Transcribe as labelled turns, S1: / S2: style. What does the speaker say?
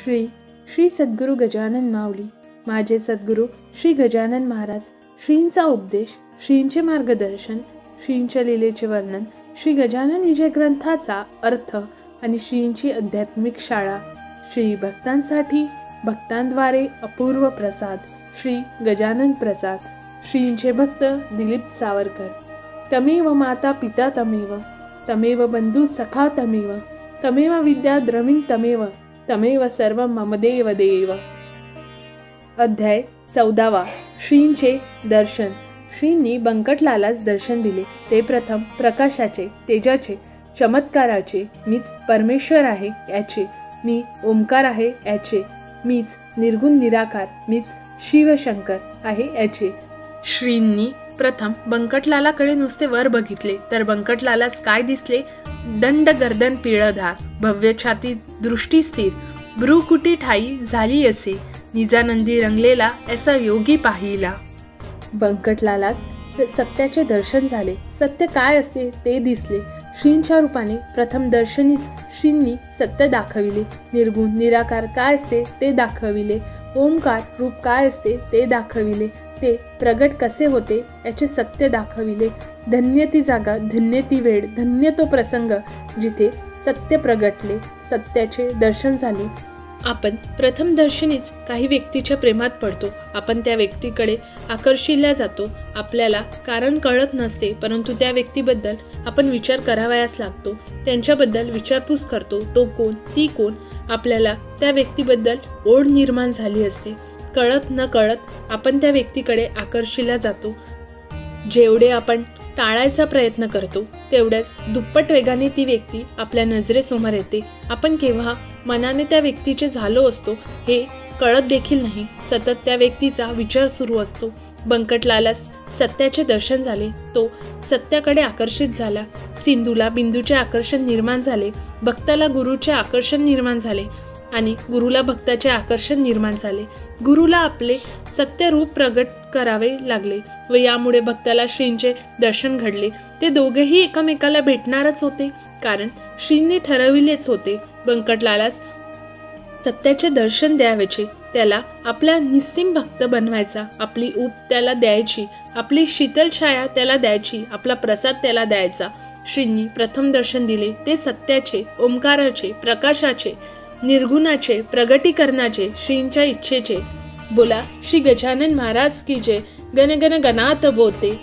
S1: श्री श्री सद्गुरू गजानन माऊली, माझे सद्गुरू श्री गजानन महाराज, श्रींचा उपदेश, श्रींचे मार्गदर्शन, श्रींच्या लीलेचे वर्णन, श्री गजानन विजय ग्रंथाचा अर्थ आणि श्रींची आध्यात्मिक शाळा, श्री भक्तांसाठी भक्तांद्वारे अपूर्व प्रसाद, श्री गजानन प्रसाद, श्रींचे भक्त दिलीप सावरकर. तमेव माता पिता तमेव, तमेव बंधू सखा तमेव, तमेव विद्या द्रविण तमेव, तमेव सर्व मम देव देव. अध्याय 14. श्रींचे दर्शन. श्रींनी बंकटलालास दर्शन दिले. ते प्रथम प्रकाशाचे, तेजाचे, चमत्काराचे, मीच परमेश्वर आहे याचे, मी ओंकार आहे याचे, मीच निर्गुण निराकार, मीच शिवशंकर आहे याचे. श्रींनी प्रथम बंकटलालाकडे नुसते वर बघितले तर बंकटलालास काय दिसले? दंड गर्दन पिळधार, भव्य छाती, दृष्टी स्थिर, भ्रुकुटी ठाई झाली असे, निजानंदी रंगलेला ऐसा योगी पाहिला. बंकटलालास सत्याचे दर्शन झाले. सत्य काय असते ते दिसले. श्रींच्या रूपाने प्रथम दर्शनीच श्रींनी सत्य दाखविले. निर्गुण निराकार काय असते ते दाखविले. ओंकार रूप काय असते ते दाखविले. ते प्रगट कसे होते याचे सत्य दाखविले. धन्य ती जागा, धन्य ती वेळ, धन्य तो प्रसंग जिथे सत्य प्रगटले, सत्याचे दर्शन झाले. आपण प्रथम दर्शनीच काही व्यक्तीच्या प्रेमात पडतो. आपण त्या व्यक्तीकडे आकर्षिल्या जातो. आपल्याला कारण कळत नसते, परंतु त्या व्यक्तीबद्दल आपण विचार करावयास लागतो. त्यांच्याबद्दल विचारपूस करतो. तो कोण, ती कोण. आपल्याला त्या व्यक्तीबद्दल ओढ निर्माण झाली असते. कळत न कळत आपण त्या व्यक्तीकडे आकर्षिल्या जातो. जेवढे आपण टाळायचा प्रयत्न करतो तेवढ्याच दुप्पट वेगाने ती व्यक्ती आपल्या नजरेसमोर येते. आपण केव्हा मनाने त्या व्यक्तीचे झालो असतो हे कळत देखील नाही. सतत त्या व्यक्तीचा विचार सुरू असतो. बंकटलालास सत्याचे दर्शन झाले. तो सत्याकडे आकर्षित झाला. सिंधूला बिंदूचे आकर्षण निर्माण झाले. भक्ताला गुरुचे आकर्षण निर्माण झाले आणि गुरुला भक्ताचे आकर्षण निर्माण झाले. गुरुला आपले सत्य रूप प्रगट करावे लागले व यामुळे भक्ताला श्रींचे दर्शन घडले. ते दोघेही एकमेकाला भेटणारच होते, कारण श्रींनी ठरविलेच होते. बंकटलालास सत्याचे दर्शन द्यावयाचे, त्याला आपला निस्सीम भक्त बनवायचा, आपली ऊब त्याला द्यायची, आपली शीतल छाया त्याला द्यायची, आपला प्रसाद त्याला द्यायचा. श्रींनी प्रथम दर्शन दिले ते सत्याचे, ओंकाराचे, प्रकाशाचे, निर्गुणाचे, प्रगटीकरणाचे, श्रींच्या इच्छेचे. बोला श्री गजानन महाराज की जय. गण गण गणात बोते.